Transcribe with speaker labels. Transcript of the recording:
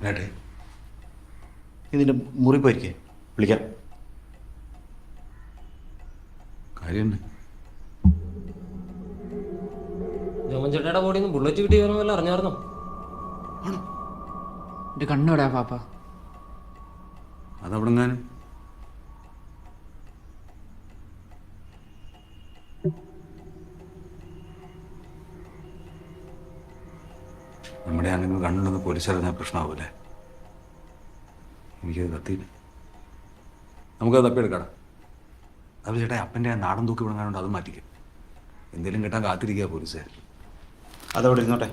Speaker 1: നേട്ടെ ഇതിൻ്റെ മുറി പോയിരിക്കേ വിളിക്കാം. കാര്യം
Speaker 2: ജോമൻ ചേട്ടയുടെ ബോഡിയിൽ നിന്ന് ബുള്ളറ്റ് കിട്ടി വല്ല അറിഞ്ഞായിരുന്നോ?
Speaker 1: ആണോ?
Speaker 3: എൻ്റെ കണ്ണുവിടാ പാപ്പ.
Speaker 1: അതവിടെങ്ങാനും നമ്മുടെ ആണെങ്കിൽ കണ്ണുണ്ടെന്ന് പോലീസറിഞ്ഞാൽ പ്രശ്നമാവൂലേ? എനിക്കത് കത്തിയില്ല. നമുക്കത് തപ്പിയെടുക്കാം. അത് ചേട്ടാ അപ്പൻ്റെ നാടൻ തൂക്കി വിടങ്ങാനുണ്ട്, അത് മാറ്റിക്കും. എന്തെങ്കിലും കിട്ടാൻ കാത്തിരിക്കുക പോലീസുകാർ. അതവിടെ ഇരുന്നോട്ടെ.